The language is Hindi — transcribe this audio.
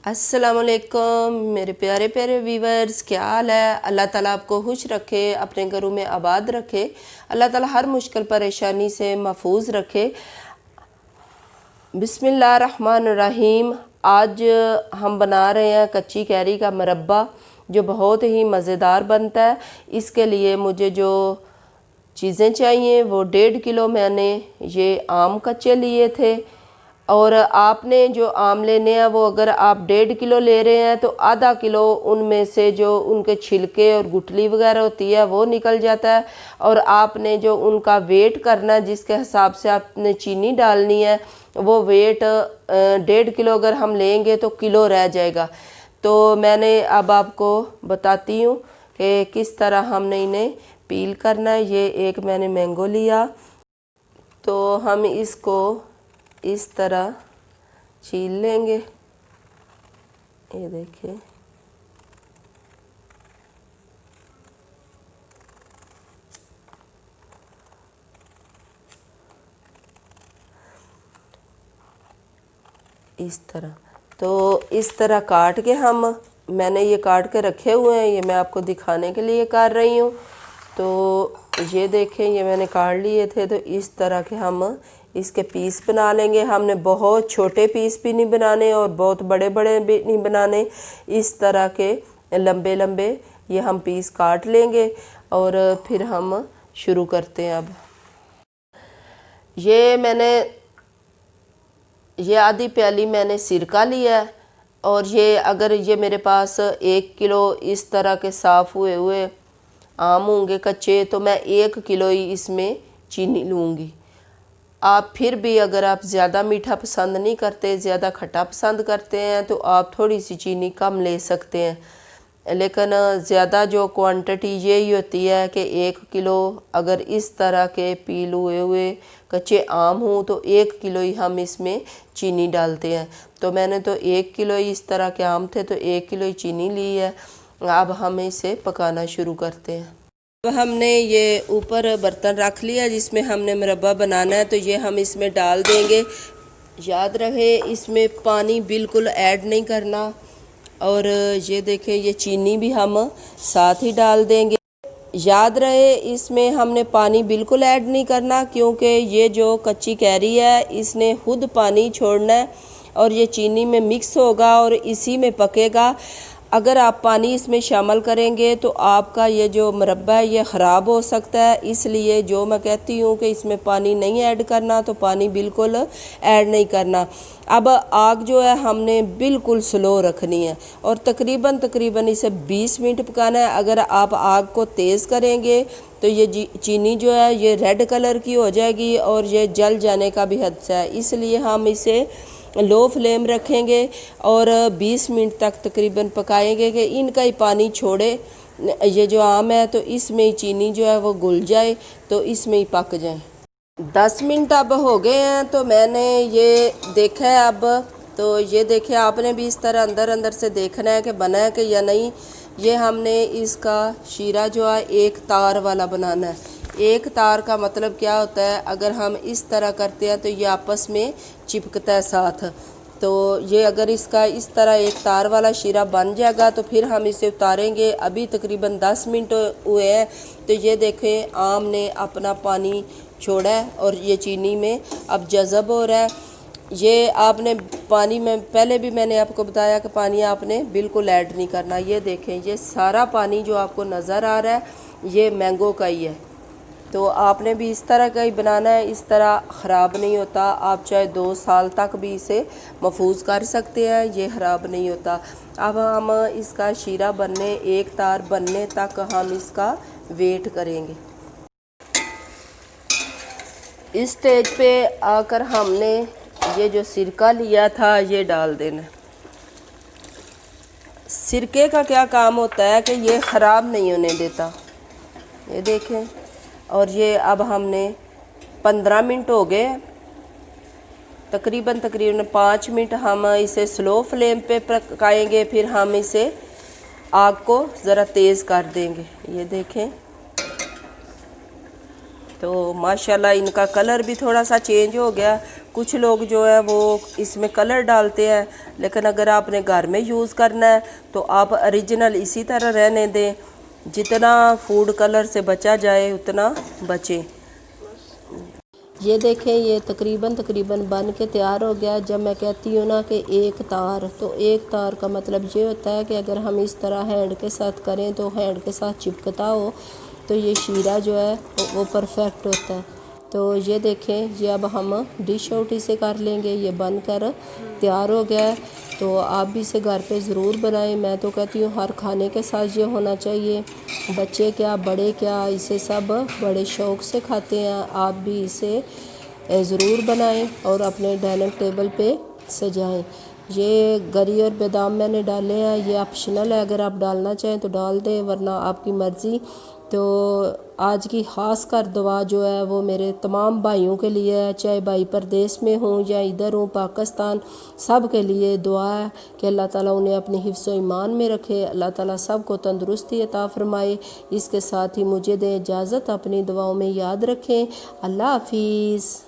अस्सलामुअलैकुम मेरे प्यारे प्यारे व्यूवर्स, क्या हाल है। अल्लाह ताला आपको खुश रखे, अपने घरों में आबाद रखे। अल्लाह ताला हर मुश्किल परेशानी से महफूज रखे। बिस्मिल्लाहिर्रहमानिर्रहीम। आज हम बना रहे हैं कच्ची कैरी का मुरब्बा, जो बहुत ही मज़ेदार बनता है। इसके लिए मुझे जो चीज़ें चाहिए वो 1.5 किलो मैंने ये आम कच्चे लिए थे। और आपने जो आम लेने हैं वो अगर आप 1.5 किलो ले रहे हैं तो आधा किलो उनमें से जो उनके छिलके और गुठली वगैरह होती है वो निकल जाता है। और आपने जो उनका वेट करना है, जिसके हिसाब से आपने चीनी डालनी है, वो वेट 1.5 किलो अगर हम लेंगे तो किलो रह जाएगा। तो मैंने अब आपको बताती हूँ कि किस तरह हमने इन्हें पील करना है। ये एक मैंने मैंगो लिया, तो हम इसको इस तरह छील लेंगे। ये देखिए, इस तरह। तो इस तरह काट के मैंने ये काट के रखे हुए हैं, ये मैं आपको दिखाने के लिए कर रही हूँ। तो ये देखें, ये मैंने काट लिए थे। तो इस तरह के हम इसके पीस बना लेंगे। हमने बहुत छोटे पीस भी नहीं बनाने और बहुत बड़े बड़े भी नहीं बनाने। इस तरह के लंबे लंबे ये हम पीस काट लेंगे और फिर हम शुरू करते हैं। अब ये आधी प्याली मैंने सिरका लिया है। और ये अगर ये मेरे पास 1 किलो इस तरह के साफ़ हुए आम होंगे कच्चे, तो मैं 1 किलो ही इसमें चीनी लूँगी। आप फिर भी अगर आप ज़्यादा मीठा पसंद नहीं करते, ज़्यादा खट्टा पसंद करते हैं, तो आप थोड़ी सी चीनी कम ले सकते हैं। लेकिन ज़्यादा जो क्वांटिटी यही होती है कि 1 किलो अगर इस तरह के पील हुए कच्चे आम हों तो 1 किलो ही हम इसमें चीनी डालते हैं। तो मैंने तो 1 किलो ही इस तरह के आम थे, तो 1 किलो ही चीनी ली है। अब हम इसे पकाना शुरू करते हैं। अब हमने ये ऊपर बर्तन रख लिया जिसमें हमने मुरब्बा बनाना है, तो ये हम इसमें डाल देंगे। याद रहे, इसमें पानी बिल्कुल ऐड नहीं करना। और ये देखें, ये चीनी भी हम साथ ही डाल देंगे। याद रहे, इसमें हमने पानी बिल्कुल ऐड नहीं करना, क्योंकि ये जो कच्ची कैरी है इसने खुद पानी छोड़ना है और ये चीनी में मिक्स होगा और इसी में पकेगा। अगर आप पानी इसमें शामिल करेंगे तो आपका ये जो मुरब्बा है ये ख़राब हो सकता है। इसलिए जो मैं कहती हूँ कि इसमें पानी नहीं ऐड करना, तो पानी बिल्कुल ऐड नहीं करना। अब आग जो है हमने बिल्कुल स्लो रखनी है और तकरीबन इसे 20 मिनट पकाना है। अगर आप आग को तेज़ करेंगे तो ये चीनी जो है ये रेड कलर की हो जाएगी और ये जल जाने का भी खतरा है। इसलिए हम इसे लो फ्लेम रखेंगे और 20 मिनट तक तकरीबन पकाएंगे कि इनका ही पानी छोड़े। ये जो आम है तो इसमें ही चीनी जो है वो घुल जाए, तो इसमें ही पक जाए। 10 मिनट अब हो गए हैं, तो मैंने ये देखा है अब। तो ये देखें, आपने भी इस तरह अंदर अंदर से देखना है कि बना है कि या नहीं। ये हमने इसका शीरा जो है एक तार वाला बनाना है। एक तार का मतलब क्या होता है, अगर हम इस तरह करते हैं तो ये आपस में चिपकता है साथ। तो ये अगर इसका इस तरह एक तार वाला शीरा बन जाएगा तो फिर हम इसे उतारेंगे। अभी तकरीबन 10 मिनट हुए हैं, तो ये देखें आम ने अपना पानी छोड़ा है और ये चीनी में अब जज़ब हो रहा है। ये आपने पानी में पहले भी मैंने आपको बताया कि पानी आपने बिल्कुल ऐड नहीं करना। ये देखें, ये सारा पानी जो आपको नज़र आ रहा है ये मैंगो का ही है। तो आपने भी इस तरह का ही बनाना है, इस तरह ख़राब नहीं होता। आप चाहे 2 साल तक भी इसे महफूज कर सकते हैं, ये ख़राब नहीं होता। अब हम इसका शीरा बनने, एक तार बनने तक हम इसका वेट करेंगे। इस स्टेज पे आकर हमने ये जो सिरका लिया था ये डाल देना। सिरके का क्या काम होता है कि ये ख़राब नहीं होने देता। ये देखें, और ये अब हमने 15 मिनट हो गए, तकरीबन 5 मिनट हम इसे स्लो फ्लेम पे पकाएंगे। फिर हम इसे आग को ज़रा तेज़ कर देंगे। ये देखें, तो माशाल्लाह इनका कलर भी थोड़ा सा चेंज हो गया। कुछ लोग जो है वो इसमें कलर डालते हैं, लेकिन अगर आपने घर में यूज़ करना है तो आप ओरिजिनल इसी तरह रहने दें। जितना फूड कलर से बचा जाए उतना बचे। ये देखें, ये तकरीबन बन के तैयार हो गया। जब मैं कहती हूँ ना कि एक तार, तो एक तार का मतलब ये होता है कि अगर हम इस तरह हैंड के साथ करें तो हैंड के साथ चिपकता हो तो ये शीरा जो है वो परफेक्ट होता है। तो ये देखें, ये अब हम डिश आउट इसे कर लेंगे। ये बनकर तैयार हो गया है। तो आप भी इसे घर पे ज़रूर बनाएं। मैं तो कहती हूँ हर खाने के साथ ये होना चाहिए। बच्चे क्या बड़े क्या, इसे सब बड़े शौक़ से खाते हैं। आप भी इसे ज़रूर बनाएं और अपने डाइनिंग टेबल पे सजाएं। ये गरी और बादाम मैंने डाले हैं, ये ऑप्शनल है, अगर आप डालना चाहें तो डाल दें, वरना आपकी मर्ज़ी। तो आज की ख़ास कर दुआ जो है वो मेरे तमाम भाइयों के लिए है, चाहे भाई परदेश में हों या इधर हों पाकिस्तान, सब के लिए दुआ है कि अल्लाह ताला उन्हें अपने हिफ्ज़ व ईमान में रखे। अल्लाह ताला सब को तंदुरुस्ती अता फ़रमाए। इसके साथ ही मुझे दें इजाज़त, अपनी दुआओं में याद रखें। अल्लाह हाफिज़।